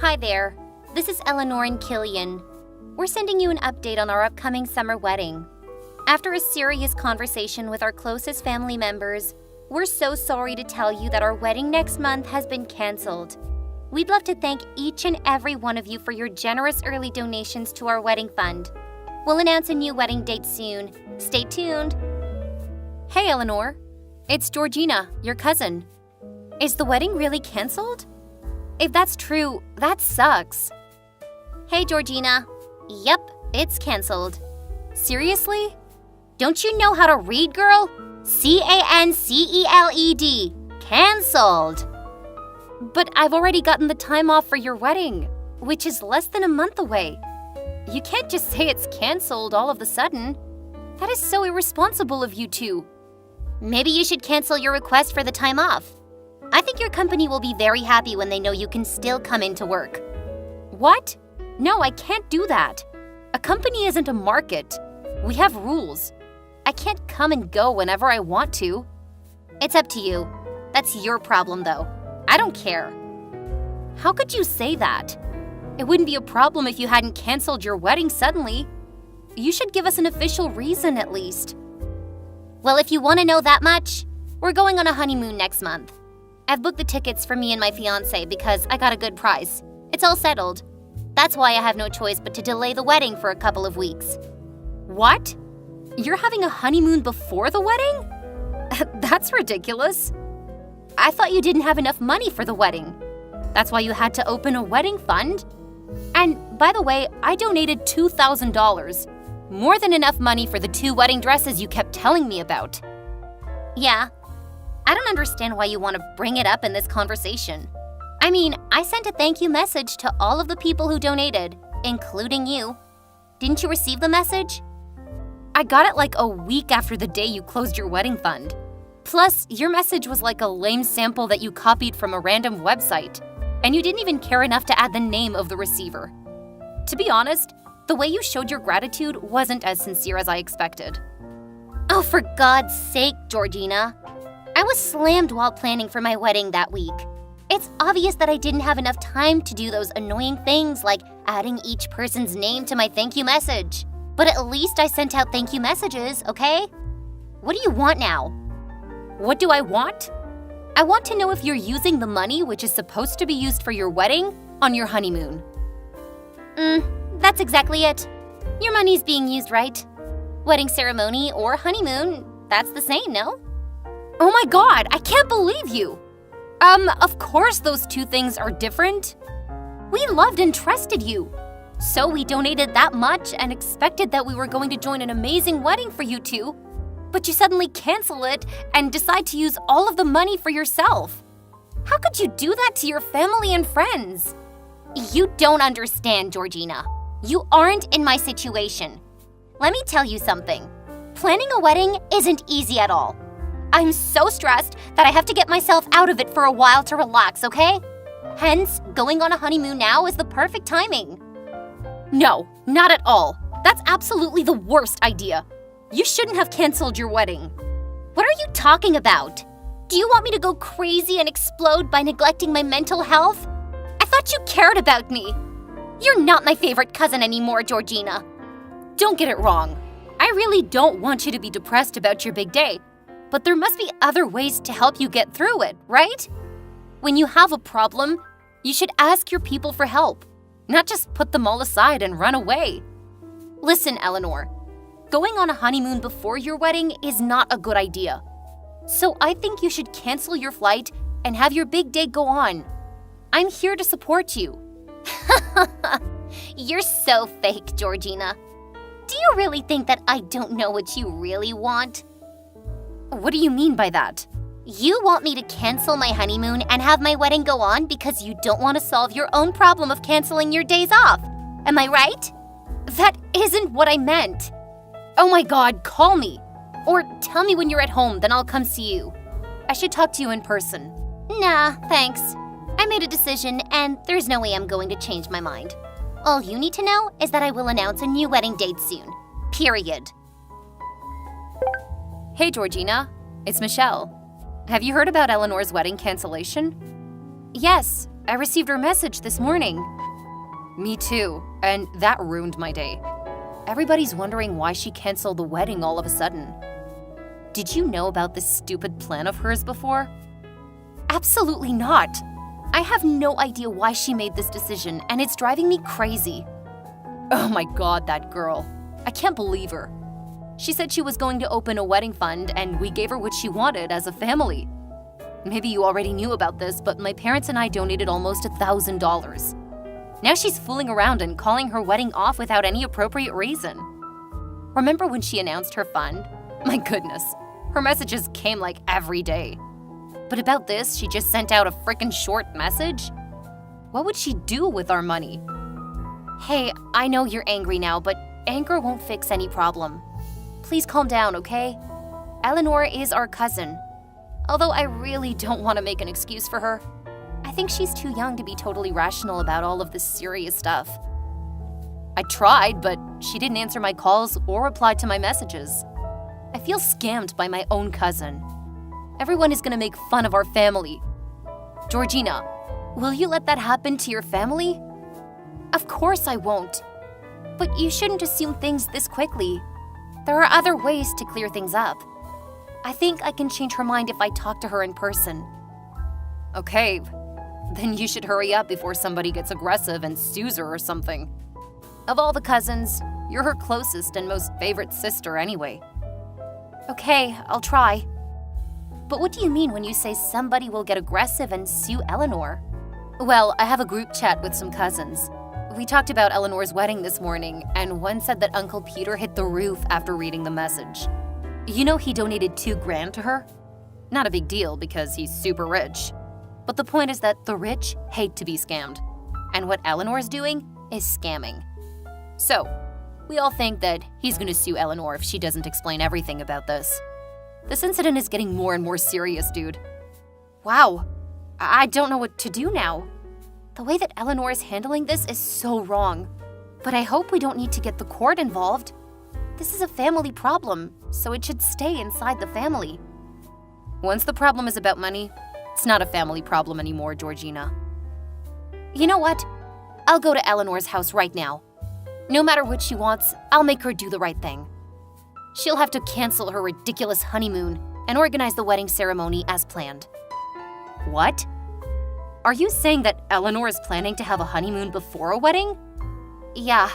Hi there. This is Eleanor and Killian. We're sending you an update on our upcoming summer wedding. After a serious conversation with our closest family members, we're so sorry to tell you that our wedding next month has been canceled. We'd love to thank each and every one of you for your generous early donations to our wedding fund. We'll announce a new wedding date soon. Stay tuned. Hey, Eleanor. It's Georgina, your cousin. Is the wedding really canceled? If that's true, that sucks. Hey, Georgina. Yep, it's canceled. Seriously? Don't you know how to read, girl? C-A-N-C-E-L-E-D. Canceled. But I've already gotten the time off for your wedding, which is less than a month away. You can't just say it's canceled all of a sudden. That is so irresponsible of you two. Maybe you should cancel your request for the time off. I think your company will be very happy when they know you can still come into work. What? No, I can't do that. A company isn't a market. We have rules. I can't come and go whenever I want to. It's up to you. That's your problem, though. I don't care. How could you say that? It wouldn't be a problem if you hadn't canceled your wedding suddenly. You should give us an official reason at least. Well, if you want to know that much, we're going on a honeymoon next month. I've booked the tickets for me and my fiancé because I got a good price. It's all settled. That's why I have no choice but to delay the wedding for a couple of weeks. What? You're having a honeymoon before the wedding? That's ridiculous. I thought you didn't have enough money for the wedding. That's why you had to open a wedding fund. And by the way, I donated $2,000. More than enough money for the 2 wedding dresses you kept telling me about. Yeah. I don't understand why you want to bring it up in this conversation. I mean, I sent a thank you message to all of the people who donated, including you. Didn't you receive the message? I got it like a week after the day you closed your wedding fund. Plus, your message was like a lame sample that you copied from a random website, and you didn't even care enough to add the name of the receiver. To be honest, the way you showed your gratitude wasn't as sincere as I expected. Oh, for God's sake, Georgina. I was slammed while planning for my wedding that week. It's obvious that I didn't have enough time to do those annoying things like adding each person's name to my thank you message. But at least I sent out thank you messages, okay? What do you want now? What do I want? I want to know if you're using the money which is supposed to be used for your wedding on your honeymoon. That's exactly it. Your money's being used right. Wedding ceremony or honeymoon, that's the same, no? Oh my God, I can't believe you! Of course those 2 things are different. We loved and trusted you. So we donated that much and expected that we were going to join an amazing wedding for you two. But you suddenly cancel it and decide to use all of the money for yourself. How could you do that to your family and friends? You don't understand, Georgina. You aren't in my situation. Let me tell you something. Planning a wedding isn't easy at all. I'm so stressed that I have to get myself out of it for a while to relax, okay? Hence, going on a honeymoon now is the perfect timing. No, not at all. That's absolutely the worst idea. You shouldn't have canceled your wedding. What are you talking about? Do you want me to go crazy and explode by neglecting my mental health? I thought you cared about me. You're not my favorite cousin anymore, Georgina. Don't get it wrong. I really don't want you to be depressed about your big day. But there must be other ways to help you get through it, right? When you have a problem, you should ask your people for help, not just put them all aside and run away. Listen, Eleanor, going on a honeymoon before your wedding is not a good idea. So I think you should cancel your flight and have your big day go on. I'm here to support you. You're so fake, Georgina. Do you really think that I don't know what you really want? What do you mean by that? You want me to cancel my honeymoon and have my wedding go on because you don't want to solve your own problem of canceling your days off. Am I right? That isn't what I meant. Oh my God, call me. Or tell me when you're at home, then I'll come see you. I should talk to you in person. Nah, thanks. I made a decision and there's no way I'm going to change my mind. All you need to know is that I will announce a new wedding date soon. Period. Hey, Georgina. It's Michelle. Have you heard about Eleanor's wedding cancellation? Yes, I received her message this morning. Me too, and that ruined my day. Everybody's wondering why she canceled the wedding all of a sudden. Did you know about this stupid plan of hers before? Absolutely not. I have no idea why she made this decision, and it's driving me crazy. Oh my god, that girl. I can't believe her. She said she was going to open a wedding fund, and we gave her what she wanted as a family. Maybe you already knew about this, but my parents and I donated almost $1,000. Now she's fooling around and calling her wedding off without any appropriate reason. Remember when she announced her fund? My goodness, her messages came like every day. But about this, she just sent out a frickin' short message? What would she do with our money? Hey, I know you're angry now, but anger won't fix any problem. Please calm down, okay? Eleanor is our cousin. Although I really don't want to make an excuse for her. I think she's too young to be totally rational about all of this serious stuff. I tried, but she didn't answer my calls or reply to my messages. I feel scammed by my own cousin. Everyone is gonna make fun of our family. Georgina, will you let that happen to your family? Of course I won't. But you shouldn't assume things this quickly. There are other ways to clear things up. I think I can change her mind if I talk to her in person. Okay, then you should hurry up before somebody gets aggressive and sues her or something. Of all the cousins, you're her closest and most favorite sister anyway. Okay, I'll try. But what do you mean when you say somebody will get aggressive and sue Eleanor? Well, I have a group chat with some cousins. We talked about Eleanor's wedding this morning, and one said that Uncle Peter hit the roof after reading the message. You know he donated $2,000 to her? Not a big deal because he's super rich. But the point is that the rich hate to be scammed. And what Eleanor's doing is scamming. So, we all think that he's gonna sue Eleanor if she doesn't explain everything about this. This incident is getting more and more serious, dude. Wow, I don't know what to do now. The way that Eleanor is handling this is so wrong. But I hope we don't need to get the court involved. This is a family problem, so it should stay inside the family. Once the problem is about money, it's not a family problem anymore, Georgina. You know what? I'll go to Eleanor's house right now. No matter what she wants, I'll make her do the right thing. She'll have to cancel her ridiculous honeymoon and organize the wedding ceremony as planned. What? Are you saying that Eleanor is planning to have a honeymoon before a wedding? Yeah.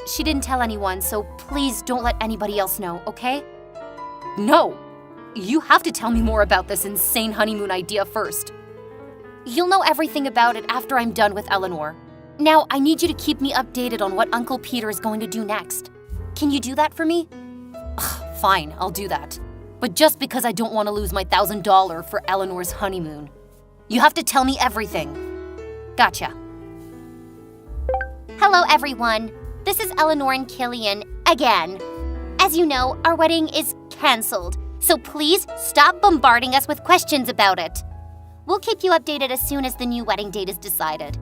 She didn't tell anyone, so please don't let anybody else know, okay? No! You have to tell me more about this insane honeymoon idea first. You'll know everything about it after I'm done with Eleanor. Now, I need you to keep me updated on what Uncle Peter is going to do next. Can you do that for me? Ugh, fine, I'll do that. But just because I don't want to lose my $1,000 for Eleanor's honeymoon. You have to tell me everything. Gotcha. Hello, everyone. This is Eleanor and Killian again. As you know, our wedding is canceled, so please stop bombarding us with questions about it. We'll keep you updated as soon as the new wedding date is decided.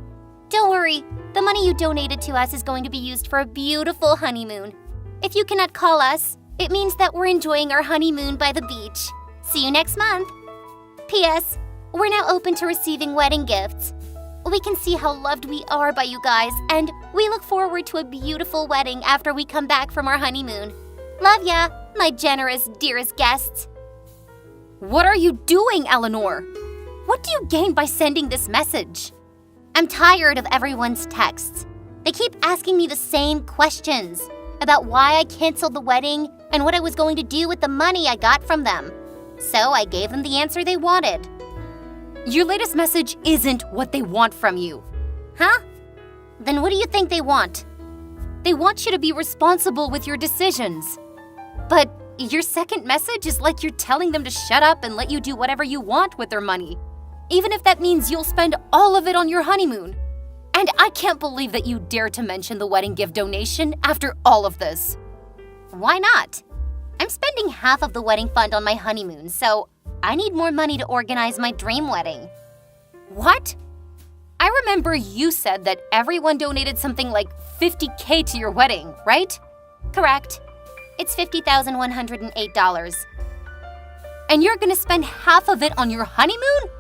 Don't worry, the money you donated to us is going to be used for a beautiful honeymoon. If you cannot call us, it means that we're enjoying our honeymoon by the beach. See you next month. P.S. We're now open to receiving wedding gifts. We can see how loved we are by you guys, and we look forward to a beautiful wedding after we come back from our honeymoon. Love ya, my generous, dearest guests. What are you doing, Eleanor? What do you gain by sending this message? I'm tired of everyone's texts. They keep asking me the same questions about why I canceled the wedding and what I was going to do with the money I got from them. So I gave them the answer they wanted. Your latest message isn't what they want from you. Huh? Then what do you think they want? They want you to be responsible with your decisions. But your second message is like you're telling them to shut up and let you do whatever you want with their money, even if that means you'll spend all of it on your honeymoon. And I can't believe that you dare to mention the wedding gift donation after all of this. Why not? I'm spending half of the wedding fund on my honeymoon, so I need more money to organize my dream wedding. What? I remember you said that everyone donated something like $50,000 to your wedding, right? Correct. It's $50,108. And you're gonna spend half of it on your honeymoon?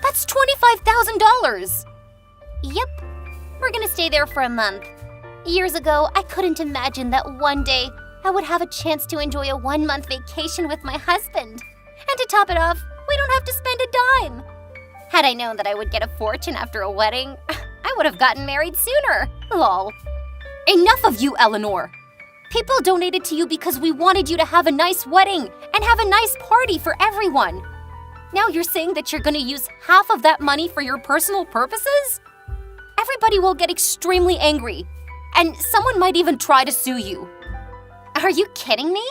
That's $25,000! Yep, we're gonna stay there for a month. Years ago, I couldn't imagine that one day I would have a chance to enjoy a 1-month vacation with my husband. And to top it off, we don't have to spend a dime. Had I known that I would get a fortune after a wedding, I would have gotten married sooner. Lol. Enough of you, Eleanor. People donated to you because we wanted you to have a nice wedding and have a nice party for everyone. Now you're saying that you're going to use half of that money for your personal purposes? Everybody will get extremely angry, and someone might even try to sue you. Are you kidding me?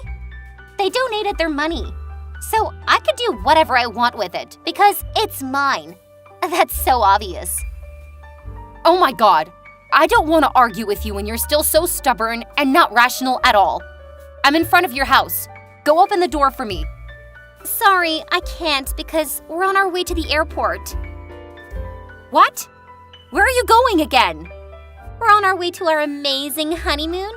They donated their money, so I could do whatever I want with it because it's mine. That's so obvious. Oh my God, I don't want to argue with you when you're still so stubborn and not rational at all. I'm in front of your house. Go open the door for me. Sorry, I can't because we're on our way to the airport. What? Where are you going again? We're on our way to our amazing honeymoon.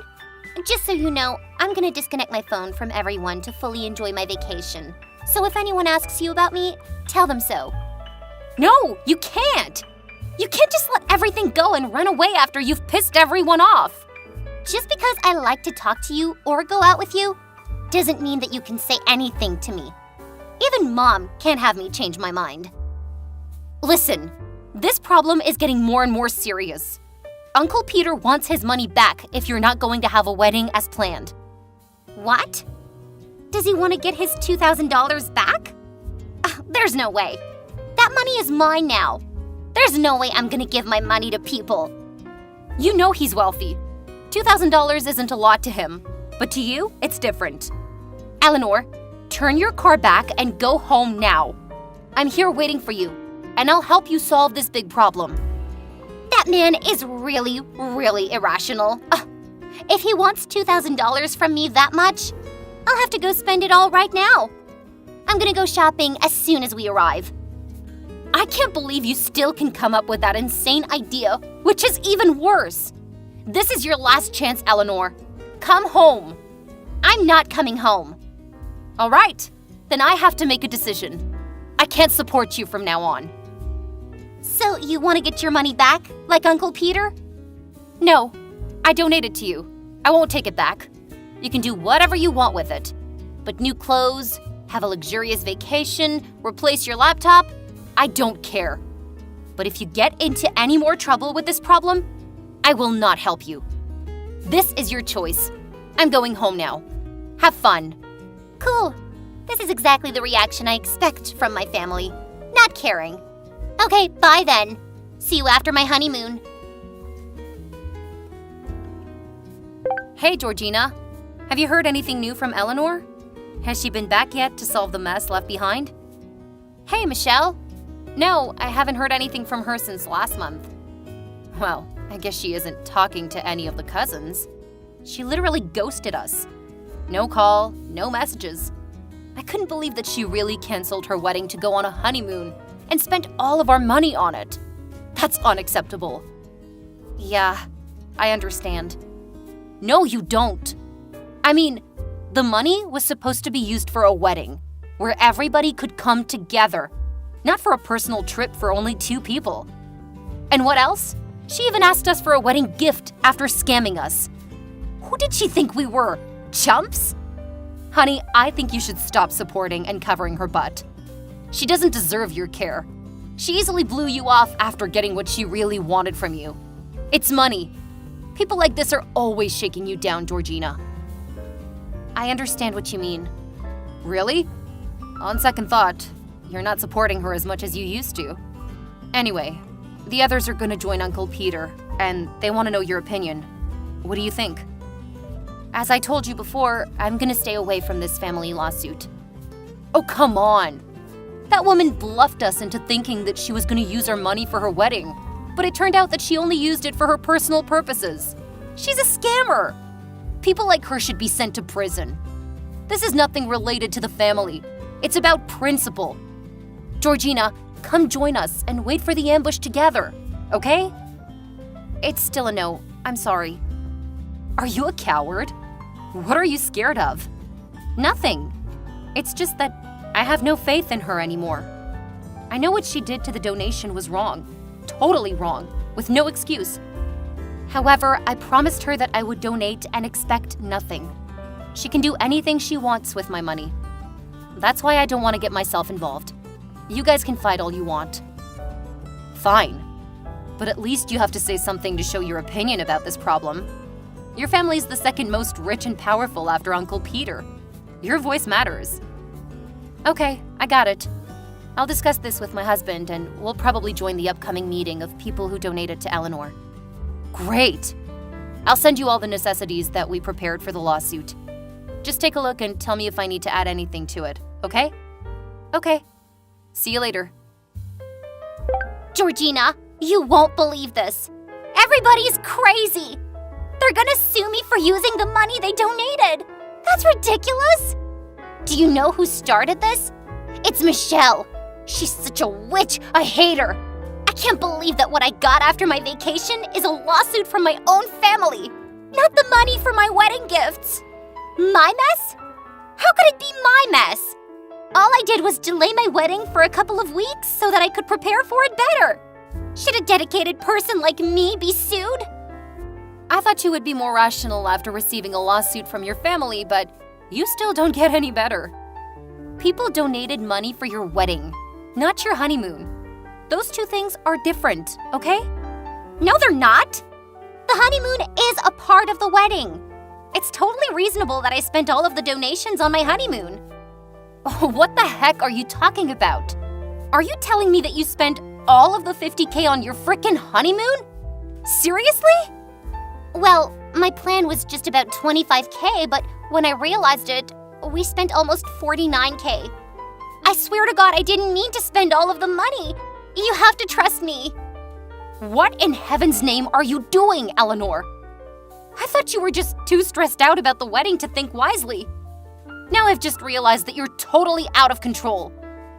Just so you know, I'm gonna disconnect my phone from everyone to fully enjoy my vacation. So if anyone asks you about me, tell them so. No, you can't. You can't just let everything go and run away after you've pissed everyone off. Just because I like to talk to you or go out with you, doesn't mean that you can say anything to me. Even Mom can't have me change my mind. Listen, this problem is getting more and more serious. Uncle Peter wants his money back if you're not going to have a wedding as planned. What? Does he want to get his $2,000 back? There's no way. That money is mine now. There's no way I'm gonna give my money to people. You know he's wealthy. $2,000 isn't a lot to him, but to you, it's different. Eleanor, turn your car back and go home now. I'm here waiting for you, and I'll help you solve this big problem. That man is really, really irrational. If he wants $2,000 from me that much, I'll have to go spend it all right now. I'm gonna go shopping as soon as we arrive. I can't believe you still can come up with that insane idea, which is even worse. This is your last chance, Eleanor. Come home. I'm not coming home. All right, then I have to make a decision. I can't support you from now on. So you want to get your money back, like Uncle Peter? No, I donated to you. I won't take it back. You can do whatever you want with it. But new clothes, have a luxurious vacation, replace your laptop, I don't care. But if you get into any more trouble with this problem, I will not help you. This is your choice. I'm going home now. Have fun. Cool. This is exactly the reaction I expect from my family. Not caring. Okay, bye then. See you after my honeymoon. Hey, Georgina. Have you heard anything new from Eleanor? Has she been back yet to solve the mess left behind? Hey, Michelle. No, I haven't heard anything from her since last month. Well, I guess she isn't talking to any of the cousins. She literally ghosted us. No call, no messages. I couldn't believe that she really canceled her wedding to go on a honeymoon and spent all of our money on it. That's unacceptable. Yeah, I understand. No, you don't. I mean, the money was supposed to be used for a wedding, where everybody could come together, not for a personal trip for only 2 people. And what else? She even asked us for a wedding gift after scamming us. Who did she think we were? Chumps? Honey, I think you should stop supporting and covering her butt. She doesn't deserve your care. She easily blew you off after getting what she really wanted from you. It's money. People like this are always shaking you down, Georgina. I understand what you mean. Really? On second thought, you're not supporting her as much as you used to. Anyway, the others are going to join Uncle Peter, and they want to know your opinion. What do you think? As I told you before, I'm going to stay away from this family lawsuit. Oh, come on. That woman bluffed us into thinking that she was going to use our money for her wedding, but it turned out that she only used it for her personal purposes. She's a scammer. People like her should be sent to prison. This is nothing related to the family. It's about principle. Georgina, come join us and wait for the ambush together, okay? It's still a no. I'm sorry. Are you a coward? What are you scared of? Nothing. It's just that I have no faith in her anymore. I know what she did to the donation was wrong, totally wrong, with no excuse. However, I promised her that I would donate and expect nothing. She can do anything she wants with my money. That's why I don't want to get myself involved. You guys can fight all you want. Fine. But at least you have to say something to show your opinion about this problem. Your family's the second most rich and powerful after Uncle Peter. Your voice matters. Okay, I got it. I'll discuss this with my husband, and we'll probably join the upcoming meeting of people who donated to Eleanor. Great! I'll send you all the necessities that we prepared for the lawsuit. Just take a look and tell me if I need to add anything to it, okay? Okay. See you later. Georgina, you won't believe this. Everybody's crazy. They're gonna sue me for using the money they donated. That's ridiculous. Do you know who started this? It's Michelle. She's such a witch. I hate her. I can't believe that what I got after my vacation is a lawsuit from my own family, not the money for my wedding gifts. My mess? How could it be my mess? All I did was delay my wedding for a couple of weeks so that I could prepare for it better. Should a dedicated person like me be sued? I thought you would be more rational after receiving a lawsuit from your family, but you still don't get any better. People donated money for your wedding, not your honeymoon. Those two things are different, okay? No, they're not. The honeymoon is a part of the wedding. It's totally reasonable that I spent all of the donations on my honeymoon. Oh, what the heck are you talking about? Are you telling me that you spent all of the $50K on your frickin' honeymoon? Seriously? Well, my plan was just about $25K, but when I realized it, we spent almost $49K. I swear to God, I didn't mean to spend all of the money. You have to trust me. What in heaven's name are you doing, Eleanor? I thought you were just too stressed out about the wedding to think wisely. Now I've just realized that you're totally out of control.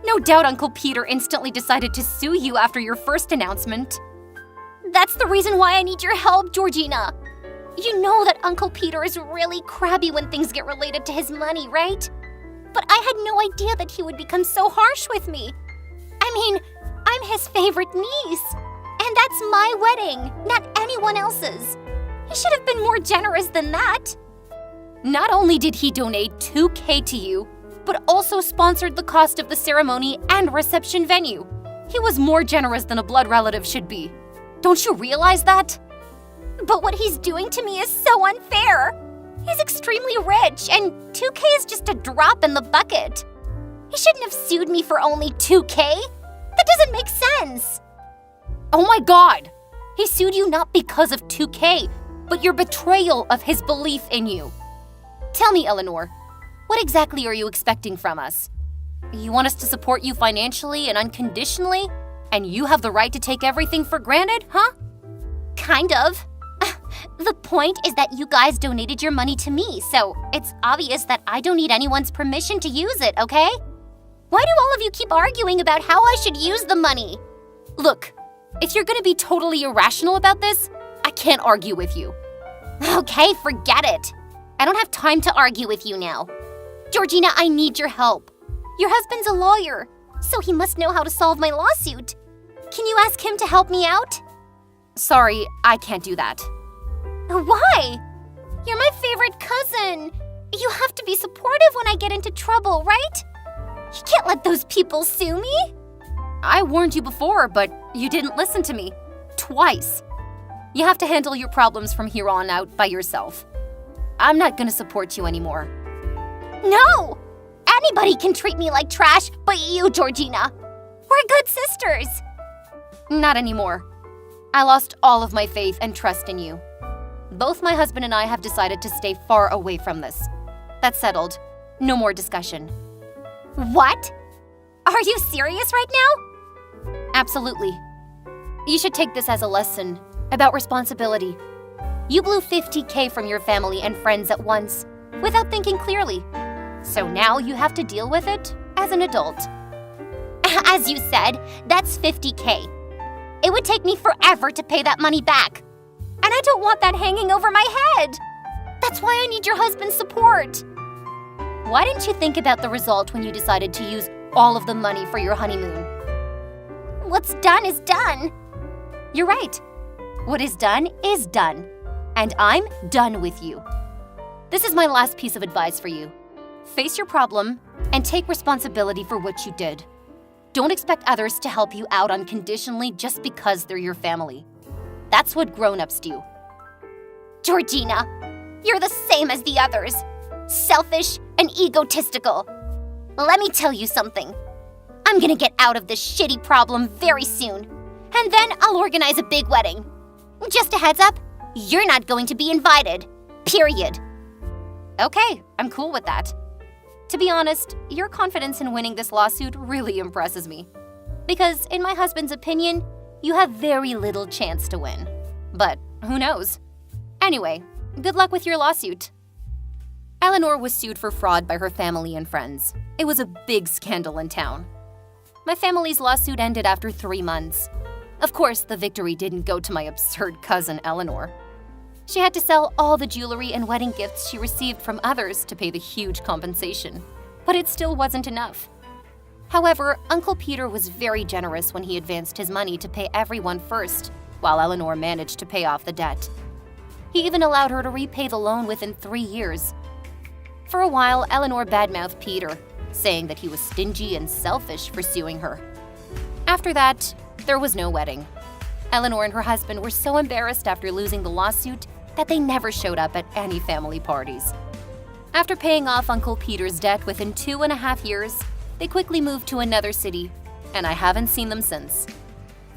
No doubt Uncle Peter instantly decided to sue you after your first announcement. That's the reason why I need your help, Georgina. You know that Uncle Peter is really crabby when things get related to his money, right? But I had no idea that he would become so harsh with me. I mean, I'm his favorite niece. And that's my wedding, not anyone else's. He should have been more generous than that. Not only did he donate $2K to you, but also sponsored the cost of the ceremony and reception venue. He was more generous than a blood relative should be. Don't you realize that? But what he's doing to me is so unfair. He's extremely rich, and $2K is just a drop in the bucket. He shouldn't have sued me for only $2K. That doesn't make sense. Oh my God! He sued you not because of $2K, but your betrayal of his belief in you. Tell me, Eleanor, what exactly are you expecting from us? You want us to support you financially and unconditionally, and you have the right to take everything for granted, huh? Kind of. The point is that you guys donated your money to me, so it's obvious that I don't need anyone's permission to use it, okay? Why do all of you keep arguing about how I should use the money? Look, if you're gonna be totally irrational about this, I can't argue with you. Okay, forget it. I don't have time to argue with you now. Georgina, I need your help. Your husband's a lawyer, so he must know how to solve my lawsuit. Can you ask him to help me out? Sorry, I can't do that. Why? You're my favorite cousin. You have to be supportive when I get into trouble, right? You can't let those people sue me. I warned you before, but you didn't listen to me. Twice. You have to handle your problems from here on out by yourself. I'm not gonna support you anymore. No! Anybody can treat me like trash, but you, Georgina. We're good sisters. Not anymore. I lost all of my faith and trust in you. Both my husband and I have decided to stay far away from this. That's settled. No more discussion. What? Are you serious right now? Absolutely. You should take this as a lesson about responsibility. You blew $50K from your family and friends at once, without thinking clearly. So now you have to deal with it as an adult. As you said, that's $50K. It would take me forever to pay that money back. And I don't want that hanging over my head. That's why I need your husband's support. Why didn't you think about the result when you decided to use all of the money for your honeymoon? What's done is done. You're right. What is done, and I'm done with you. This is my last piece of advice for you. Face your problem and take responsibility for what you did. Don't expect others to help you out unconditionally just because they're your family. That's what grown-ups do. Georgina, you're the same as the others. Selfish and egotistical. Let me tell you something. I'm gonna get out of this shitty problem very soon, and then I'll organize a big wedding. Just a heads up, you're not going to be invited. Period. Okay, I'm cool with that. To be honest, your confidence in winning this lawsuit really impresses me. Because in my husband's opinion, you have very little chance to win. But who knows? Anyway, good luck with your lawsuit. Eleanor was sued for fraud by her family and friends. It was a big scandal in town. My family's lawsuit ended after 3 months. Of course, the victory didn't go to my absurd cousin Eleanor. She had to sell all the jewelry and wedding gifts she received from others to pay the huge compensation. But it still wasn't enough. However, Uncle Peter was very generous when he advanced his money to pay everyone first, while Eleanor managed to pay off the debt. He even allowed her to repay the loan within 3 years. For a while, Eleanor badmouthed Peter, saying that he was stingy and selfish for suing her. After that, there was no wedding. Eleanor and her husband were so embarrassed after losing the lawsuit that they never showed up at any family parties. After paying off Uncle Peter's debt within 2.5 years, they quickly moved to another city, and I haven't seen them since.